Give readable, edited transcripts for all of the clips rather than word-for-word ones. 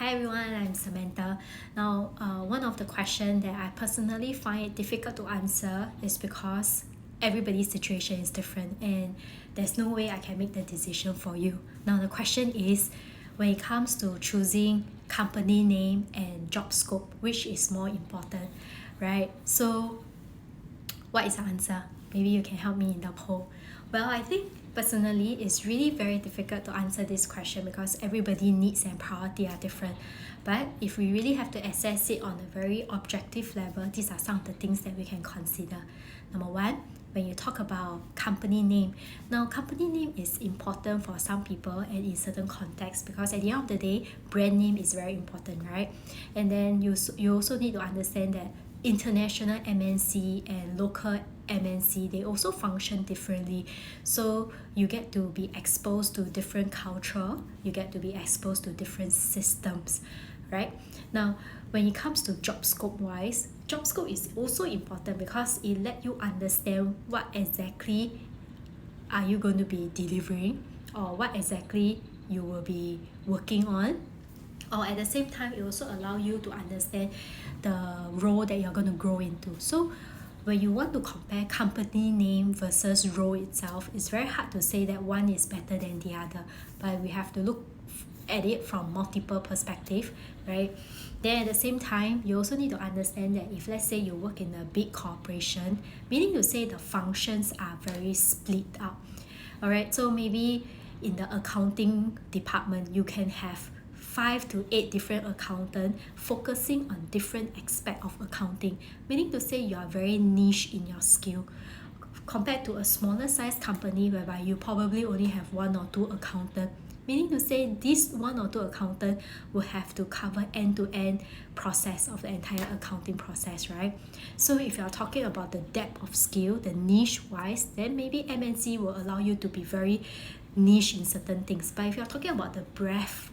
Hi everyone, I'm Samantha. Now, one of the questions that I personally find it difficult to answer is because everybody's situation is different and there's no way I can make the decision for you. Now, the question is when it comes to choosing company name and job scope, which is more important, right? So, what is the answer? Maybe you can help me in the poll. Well, I think personally it's really very difficult to answer this question because everybody needs and priority are different. But if we really have to assess it on a very objective level, these are some of the things that we can consider. Number one, when you talk about company name, now company name is important for some people and in certain contexts because at the end of the day, brand name is very important, right? And then you also need to understand that international MNC and local MNC, they also function differently. So you get to be exposed to different culture, you get to be exposed to different systems, right? Now, when it comes to job scope wise, job scope is also important because it let you understand what exactly are you going to be delivering or what exactly you will be working on, or at the same time it also allow you to understand the role that you're going to grow into. So when you want to compare company name versus role itself, it's very hard to say that one is better than the other, but we have to look at it from multiple perspective, right? Then at the same time, you also need to understand that if let's say you work in a big corporation, meaning to say the functions are very split up. All right, so maybe in the accounting department, you can have 5 to 8 different accountants focusing on different aspects of accounting, meaning to say you are very niche in your skill compared to a smaller size company whereby you probably only have 1 or 2 accountants, meaning to say this 1 or 2 accountant will have to cover end-to-end process of the entire accounting process, right? So if you're talking about the depth of skill, the niche wise, then maybe MNC will allow you to be very niche in certain things. But if you're talking about the breadth,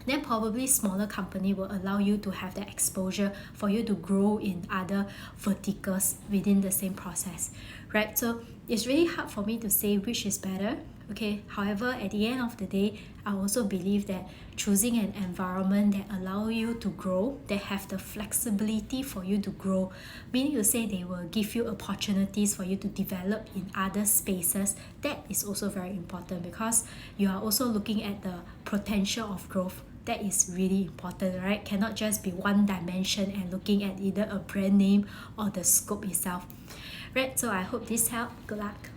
then probably smaller company will allow you to have that exposure for you to grow in other verticals within the same process, right? So it's really hard for me to say which is better. Okay, however, at the end of the day, I also believe that choosing an environment that allow you to grow, that have the flexibility for you to grow, meaning to say they will give you opportunities for you to develop in other spaces, that is also very important because you are also looking at the potential of growth. That is really important, right? Cannot just be one dimension and looking at either a brand name or the scope itself, right? So I hope this helped. Good luck.